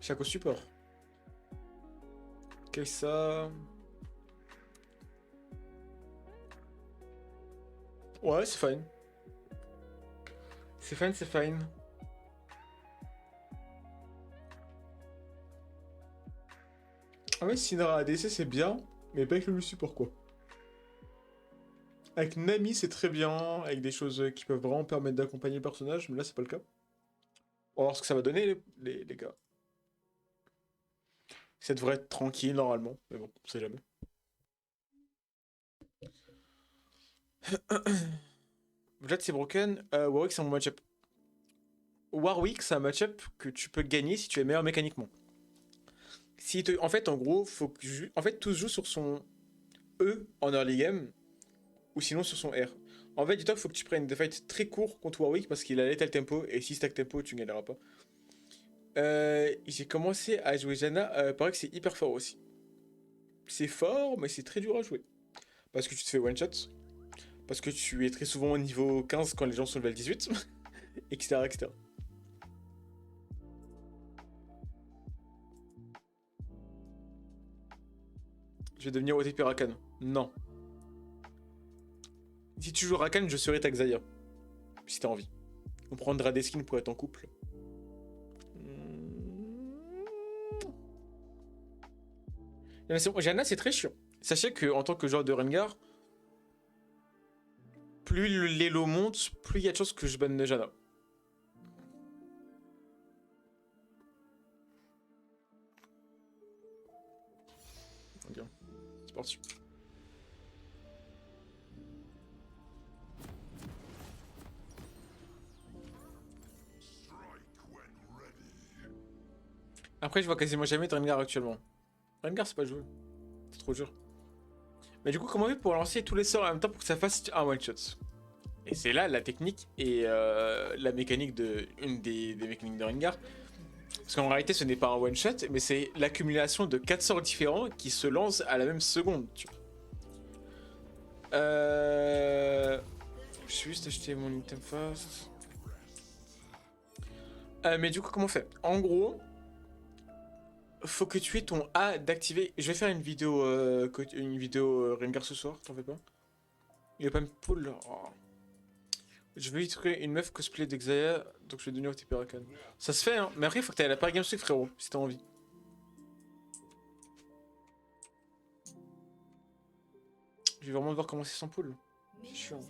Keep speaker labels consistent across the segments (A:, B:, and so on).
A: Chaque au support. Qu'est-ce que ça? Ouais, c'est fine. C'est fine, c'est fine. Ah ouais, Syndra ADC c'est bien, mais pas avec le support quoi. Avec Nami c'est très bien, avec des choses qui peuvent vraiment permettre d'accompagner le personnage, mais là c'est pas le cas. On va voir ce que ça va donner les gars. Ça devrait être tranquille normalement, mais bon, on sait jamais. Vlad c'est broken, Warwick c'est un bon match-up. Warwick c'est un match-up que tu peux gagner si tu es meilleur mécaniquement. En fait en gros, faut que en fait tout se joue sur son E en early game, ou sinon sur son R. En fait, dis-toi qu'il faut que tu prennes des fights très courts contre Warwick parce qu'il a lethal tempo et si stack tempo, tu ne gagneras pas. J'ai commencé à jouer Janna, paraît que c'est hyper fort aussi. C'est fort, mais c'est très dur à jouer. Parce que tu te fais one shot, parce que tu es très souvent au niveau 15 quand les gens sont level 18, etc. etc. Je vais devenir OTP Rakan. Non. Si tu joues Rakan, je serai ta Xayah. Si t'as envie. On prendra des skins pour être en couple. Janna, c'est très chiant. Sachez que en tant que joueur de Rengar, plus l'élo monte, plus il y a de chances que je banne Janna. Ok, c'est parti. Après, je vois quasiment jamais de Rengar actuellement. Rengar, c'est pas joué. C'est trop dur. Mais du coup, comment on fait pour lancer tous les sorts en même temps pour que ça fasse un one shot? Et c'est là la technique et la mécanique de. Une des mécaniques de Rengar. Parce qu'en réalité, ce n'est pas un one shot, mais c'est l'accumulation de 4 sorts différents qui se lancent à la même seconde. Tu vois. Je vais juste acheter mon item fast. Mais du coup, comment on fait? En gros, faut que tu aies ton A d'activer. Je vais faire une vidéo Rengar ce soir, t'en fais pas? Il va pas me pull. Oh. Je vais y trouver une meuf cosplay d'Exaya, donc je vais devenir OTP Rakan. Ça se fait, hein, mais après, il faut que t'ailles à la Paris Games Week, frérot, si t'as envie. Je vais vraiment devoir commencer sans pool. C'est chiant.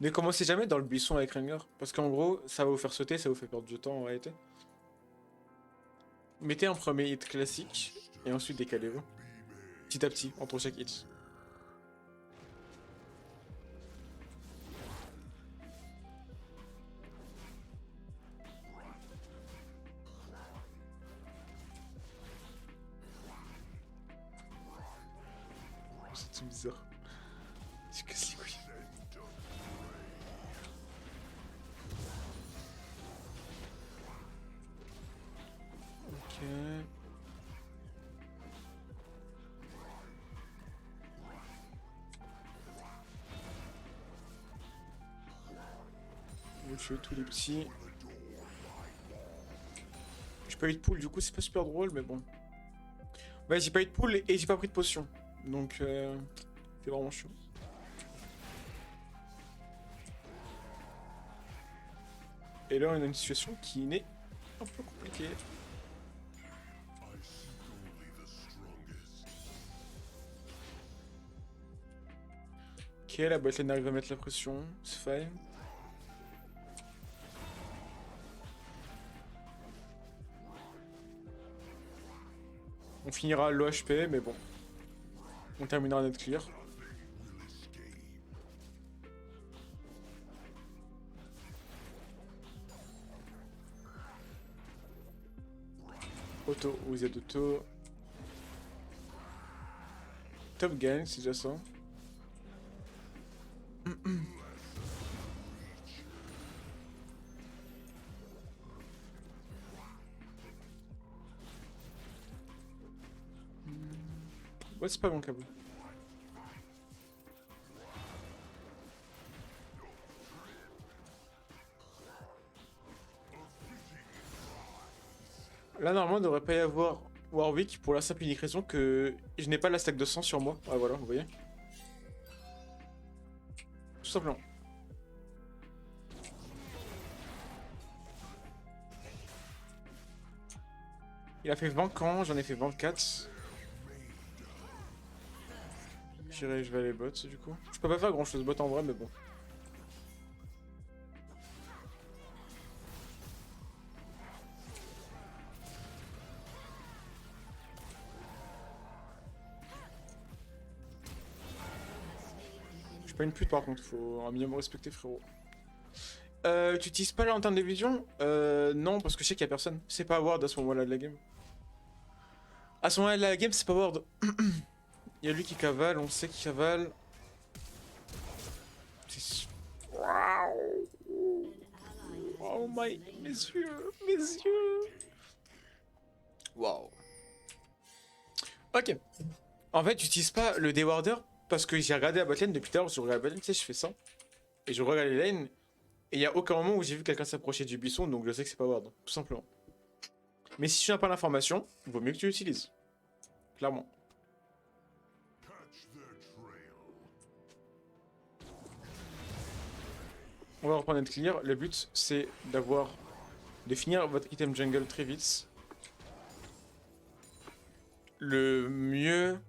A: Ne commencez jamais dans le buisson avec Rengar, parce qu'en gros, ça va vous faire sauter, ça vous fait perdre du temps en réalité. Mettez un premier hit classique, et ensuite décalez-vous. Petit à petit, entre chaque hit. C'est tout bizarre. C'est casse les couilles. Ok. Je vais tuer tous les petits. J'ai pas eu de pool, du coup c'est pas super drôle, mais bon. Ouais, j'ai pas eu de pool et j'ai pas pris de potion. Donc, c'est vraiment chiant. Et là, on a une situation qui n'est un peu compliquée. Ok, la botlane arrive à mettre la pression, c'est fine. On finira low HP, mais bon. On terminera notre clear. Auto, vous êtes auto. Top gang, c'est déjà ça. Ouais, c'est pas bon câble. Là, normalement, il ne devrait pas y avoir Warwick pour la simple et unique raison que je n'ai pas la stack de sang sur moi. Ouais, voilà, vous voyez. Tout simplement. Il a fait 20 camps, j'en ai fait 24. Je vais aller bot du coup. Je peux pas faire grand chose bot en vrai, mais bon. Je suis pas une pute par contre, faut un minimum respecter frérot. Tu utilises pas la lanterne de vision? Non, parce que je sais qu'il y a personne. C'est pas Ward à ce moment-là de la game. À ce moment-là de la game, c'est pas Ward. Il y a lui qui cavale, on sait qu'il cavale. Waouh! Oh my... Mes yeux! Mes yeux! Waouh! Ok. En fait, j'utilise pas le Dewarder parce que j'ai regardé la botlane depuis tout à l'heure. Je regarde la botlane, tu sais, je fais ça. Et je regarde les lanes. Et il y a aucun moment où j'ai vu quelqu'un s'approcher du buisson, donc je sais que c'est pas Ward, tout simplement. Mais si tu n'as pas l'information, vaut mieux que tu l'utilises. Clairement. On va reprendre notre clear. Le but, c'est de finir votre item jungle très vite. Le mieux,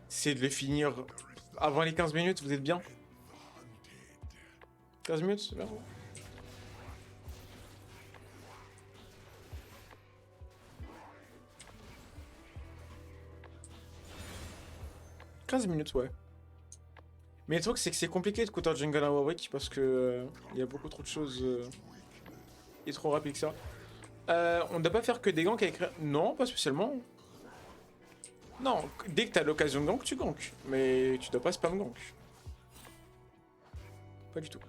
A: c'est de le finir avant les 15 minutes, vous êtes bien? 15 minutes, c'est bien. 15 minutes, ouais. Mais le truc, c'est que c'est compliqué de counter jungle à Warwick parce que il y a beaucoup trop de choses. Il est trop rapide que ça. On ne doit pas faire que des ganks avec... Non, pas spécialement. Non, dès que t'as l'occasion de gank, tu gank. Mais tu dois pas spam gank. Pas du tout.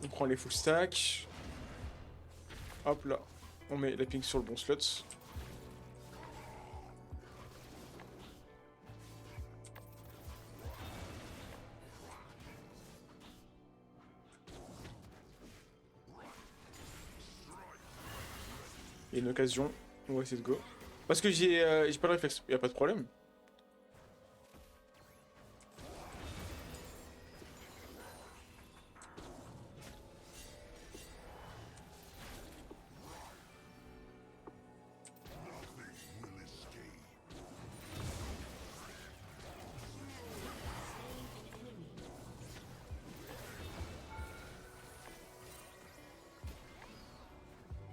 A: On prend les full stack. Hop là. On met la ping sur le bon slot. Il y a une occasion. On va essayer de go. Parce que j'ai pas de réflexe. Y a pas de problème.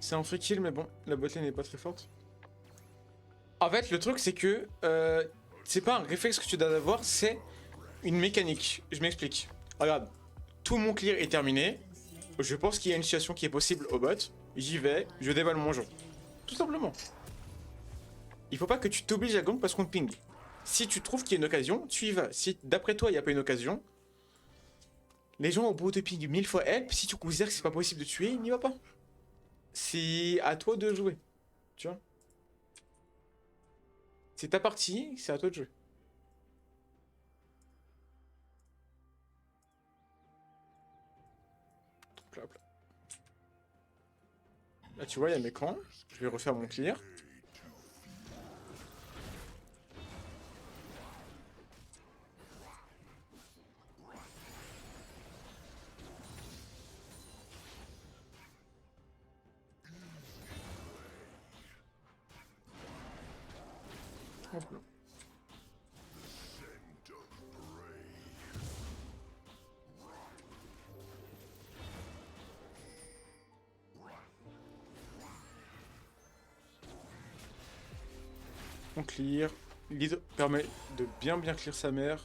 A: C'est un free kill, mais bon, la botlane n'est pas très forte. En fait, le truc, c'est que c'est pas un réflexe que tu dois avoir, c'est une mécanique. Je m'explique. Regarde, tout mon clear est terminé. Je pense qu'il y a une situation qui est possible au bot. J'y vais, je déballe mon jeu. Tout simplement. Il faut pas que tu t'obliges à gank parce qu'on te ping. Si tu trouves qu'il y a une occasion, tu y vas. Si d'après toi, il n'y a pas une occasion, les gens au bout de ping 1000 fois help, si tu considères que c'est pas possible de tuer, n'y va pas. C'est à toi de jouer. Tu vois? C'est ta partie, c'est à toi de jouer. Hop là, hop là. Là, tu vois, il y a mes camps. Je vais refaire mon clear. Hop là. On clear. Lead permet de bien clear sa mère.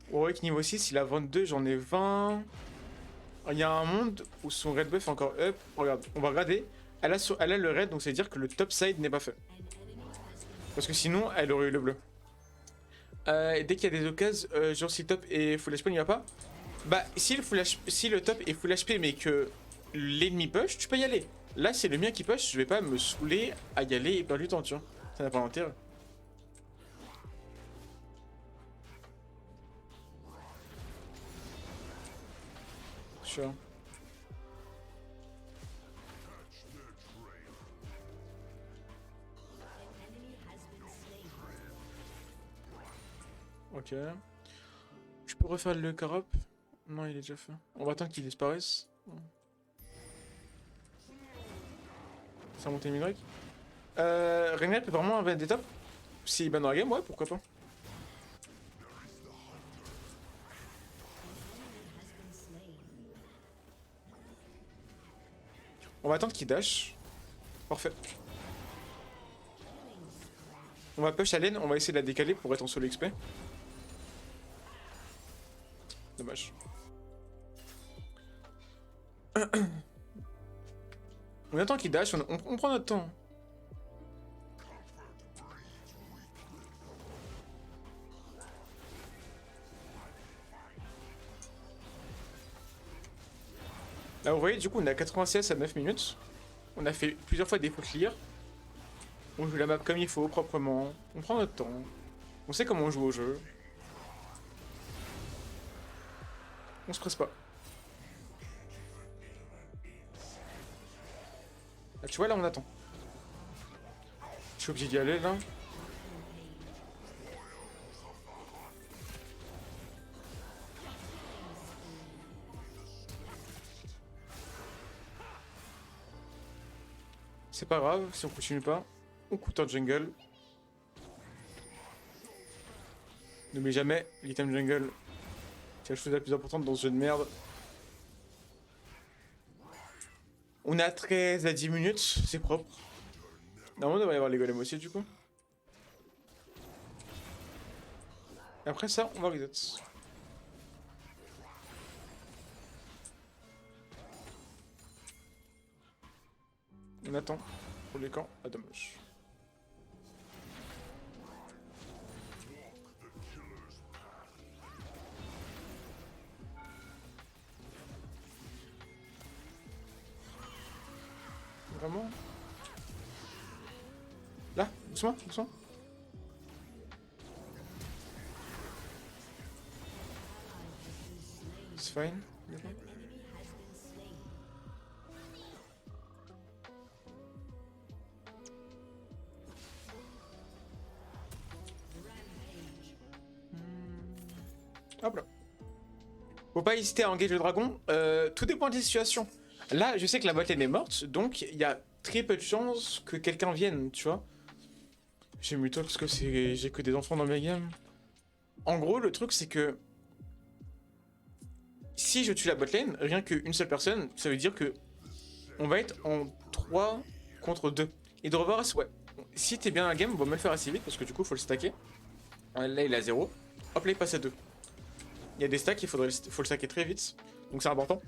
A: Warwick niveau 6, il a 22, j'en ai 20. Il y a un monde où son red buff est encore up. Regarde, on va regarder. Elle a le red, donc ça veut dire que le top side n'est pas fait. Parce que sinon, elle aurait eu le bleu. Dès qu'il y a des occasions, genre si le top est full HP, il n'y a pas. Bah, si le top est full HP mais que l'ennemi push, tu peux y aller. Là, c'est le mien qui push, je vais pas me saouler à y aller et perdre du temps, tu vois. Ça n'a pas d'intérêt. Sure. Ok. Je peux refaire le carop? Non, il est déjà fait. On va attendre qu'il disparaisse. Ça monte une Y. Rengar peut vraiment avoir des tops? S'il ban dans la game, ouais, pourquoi pas. On va attendre qu'il dash. Parfait. On va push à lane, on va essayer de la décaler pour être en solo XP. Dommage. On attend qu'il dash, on prend notre temps. Là vous voyez du coup on est à 96 à 9 minutes. On a fait plusieurs fois des faux clear. On joue la map comme il faut, proprement. On prend notre temps. On sait comment on joue au jeu. On se presse pas. Là, tu vois là on attend. Je suis obligé d'y aller là. C'est pas grave si on continue pas. On coûte en jungle. N'oublie jamais, l'item jungle, c'est la chose la plus importante dans ce jeu de merde. On est à 13 à 10 minutes, c'est propre. Normalement, on devrait y avoir les golems aussi, du coup. Et après ça, on va reset. On attend pour les camps. Ah, dommage. Vraiment? Là, doucement, doucement. C'est fine. Hop là. Faut pas hésiter à engager le dragon. Tout dépend des situations. Là, je sais que la botlane est morte, donc il y a très peu de chances que quelqu'un vienne, tu vois. J'ai muto parce que j'ai que des enfants dans mes games. En gros, le truc c'est que si je tue la botlane, rien qu'une seule personne, ça veut dire que on va être en 3 contre 2. Et de revoir, ouais. Si t'es bien dans la game, on va me le faire assez vite parce que du coup, faut le stacker. Là, il est à 0. Hop là, il passe à 2. Il y a des stacks, faut le stacker très vite. Donc c'est important.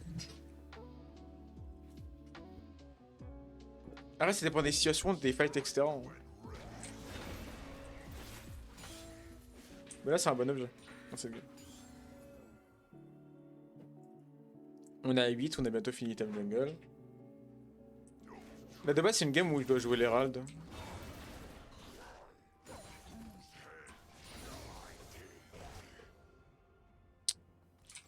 A: Après, ça dépend des situations, des fights, etc. Mais là, c'est un bon objet. C'est bien. On est à 8, on a bientôt fini Item Jungle. Là, de base, c'est une game où je dois jouer l'Herald.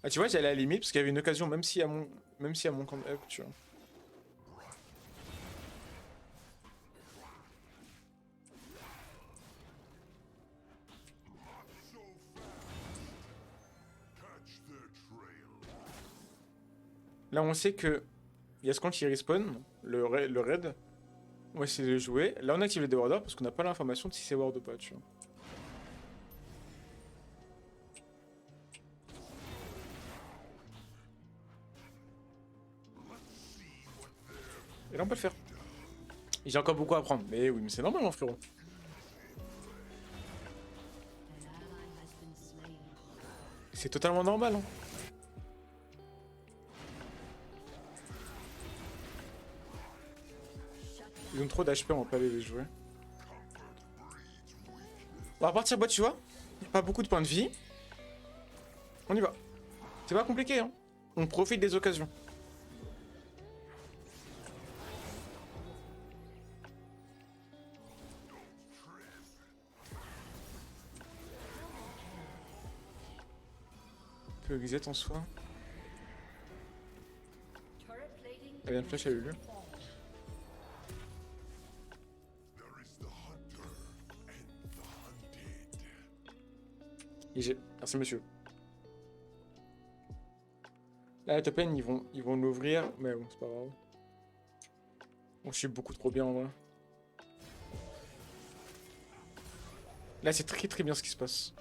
A: Ah, tu vois, j'allais à la limite parce qu'il y avait une occasion, même si à mon camp up, tu vois. Là, on sait que il y a ce camp qui respawn, le raid. On va essayer de le jouer. Là, on active les warders parce qu'on n'a pas l'information de si c'est ward ou pas, tu vois. Et là, on peut le faire. J'ai encore beaucoup à apprendre. Mais oui, mais c'est normal, mon frérot. C'est totalement normal, hein. Ils ont trop d'HP, on va pas les jouer. On va repartir bot, tu vois. Pas beaucoup de points de vie. On y va. C'est pas compliqué, hein. On profite des occasions. peut reset en soi. Elle vient de flash à Lulu. IG. Merci monsieur. Là, la top lane, ils vont l'ouvrir, mais bon, c'est pas grave. Bon, je suis beaucoup trop bien en vrai. Là, c'est très très bien ce qui se passe.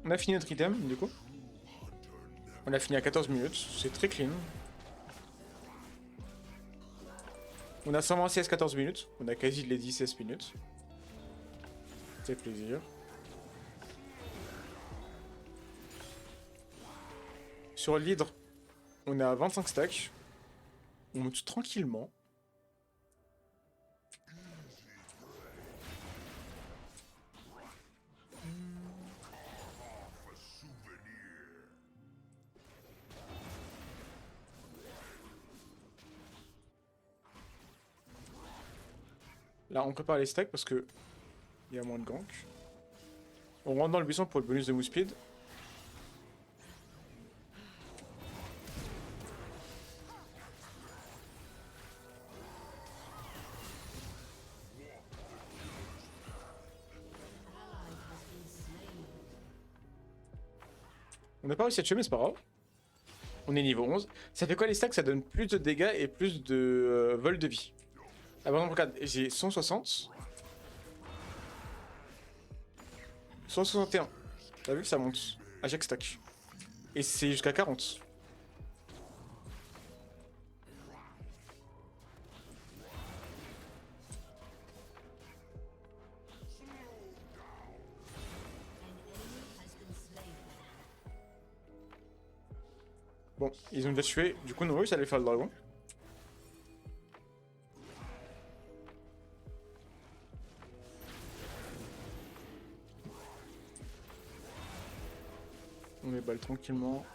A: On a fini notre item, du coup. On a fini à 14 minutes, c'est très clean. On a 120 CS 14 minutes, on a quasi les 10-16 minutes. C'est plaisir. Sur l'hydre, on est à 25 stacks. On monte tranquillement. Là, on prépare les stacks parce que il y a moins de gank. On rentre dans le buisson pour le bonus de move speed. On n'a pas réussi à tuer, mais c'est pas grave. On est niveau 11. Ça fait quoi les stacks? Ça donne plus de dégâts et plus de vol de vie. Ah par exemple, regarde, j'ai 160. 161. T'as vu, ça monte à chaque stack. Et c'est jusqu'à 40. Bon, ils ont déjà tué. Du coup, on a réussi à aller faire le dragon. On les balle tranquillement.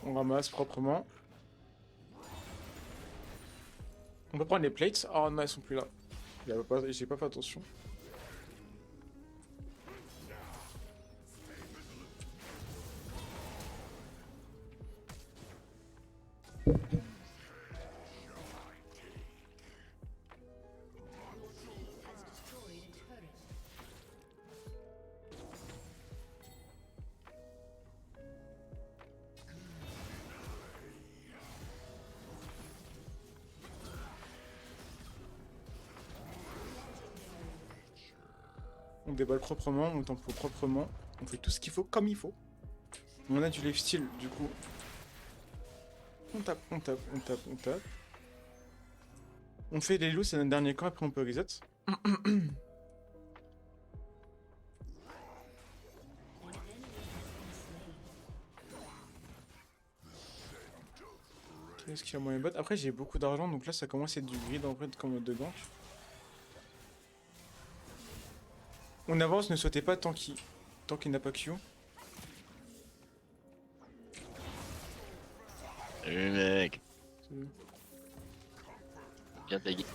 A: On ramasse proprement. On peut prendre les plates. Oh non, elles sont plus là. J'ai pas fait attention. On déballe proprement, on tempo proprement. On fait tout ce qu'il faut comme il faut. On a du lifesteal du coup. On tape, on tape, on tape, on tape. On fait les loups, c'est notre dernier camp, après on peut reset. Qu'est-ce qu'il y a moyen de battre? Après j'ai beaucoup d'argent, donc là ça commence à être du grid en vrai comme mode de gank. On avance, ne sautez pas tant qu'il n'a pas Q.
B: Salut mec. Bien tagué.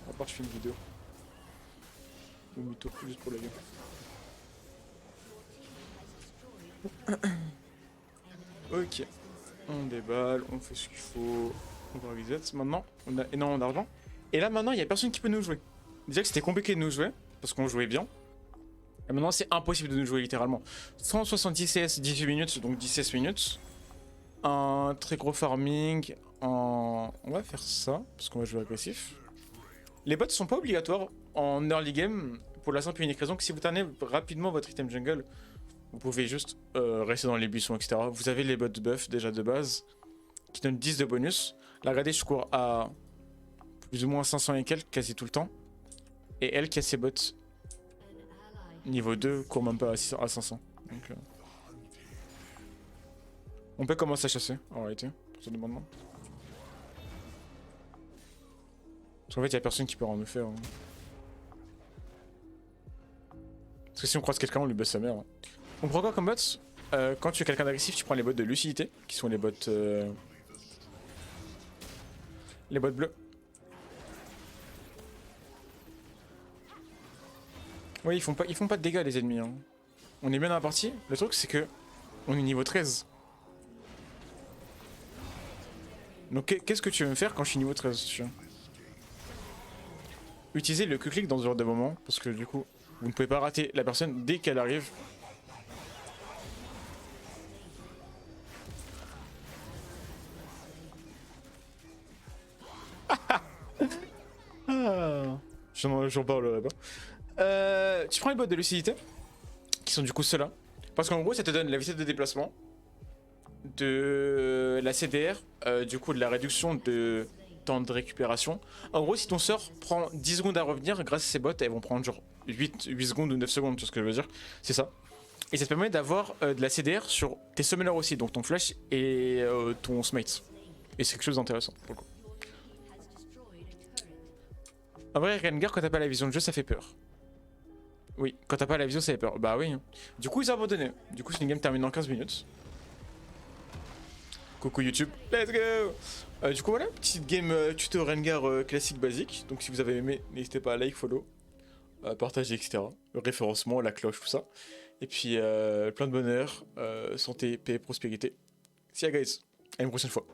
A: À part je fais une vidéo. Ou mytho, juste pour la gueule. Ok. On déballe, on fait ce qu'il faut. On va reset. Maintenant, on a énormément d'argent. Et là maintenant, il n'y a personne qui peut nous jouer. Déjà que c'était compliqué de nous jouer, parce qu'on jouait bien. Et maintenant, c'est impossible de nous jouer littéralement. 170 CS, 18 minutes, donc 17 minutes. Un très gros farming. On va faire ça, parce qu'on va jouer agressif. Les bots sont pas obligatoires en early game, pour la simple et unique raison que si vous turnez rapidement votre item jungle, vous pouvez juste rester dans les buissons, etc. Vous avez les bots de buff déjà de base qui donnent 10 de bonus. Là, regardez, je cours à plus ou moins 500 et quelques quasi tout le temps. Et elle qui a ses bots niveau 2 court même pas à 500. Donc, on peut commencer à chasser en réalité, pour ce demandement. Parce qu'en fait, il y a personne qui peut rien me faire. Hein. Parce que si on croise quelqu'un, on lui baisse sa mère. Hein. On prend quoi comme bots quand tu es quelqu'un d'agressif, tu prends les bots de lucidité, qui sont les bots... les bots bleus. Oui, ils font pas de dégâts les ennemis. Hein. On est bien dans la partie. Le truc c'est que on est niveau 13. Donc qu'est-ce que tu veux me faire quand je suis niveau 13 tu vois? Utilisez le Q-click dans ce genre de moment, parce que du coup, vous ne pouvez pas rater la personne dès qu'elle arrive. Ah, j'en parlerai pas. Tu prends les bots de lucidité, qui sont du coup ceux-là. Parce qu'en gros, ça te donne la vitesse de déplacement, de la CDR, du coup de la réduction de temps de récupération. En gros, si ton sort prend 10 secondes à revenir, grâce à ces bots, elles vont prendre genre 8 secondes ou 9 secondes, tu vois ce que je veux dire. C'est ça. Et ça te permet d'avoir de la CDR sur tes summoners aussi, donc ton flash et ton smite. Et c'est quelque chose d'intéressant pour le coup. En vrai, Rengar, quand t'as pas la vision de jeu, ça fait peur. Oui, quand t'as pas la vision, ça fait peur. Bah oui. Du coup, ils ont abandonné. Du coup, c'est une game terminée en 15 minutes. Coucou YouTube, let's go. Du coup voilà, petite game tuto Rengar classique basique. Donc si vous avez aimé, n'hésitez pas à like, follow, partager, etc. Le référencement, la cloche, tout ça. Et puis plein de bonheur, santé, paix, prospérité. See ya guys, à une prochaine fois.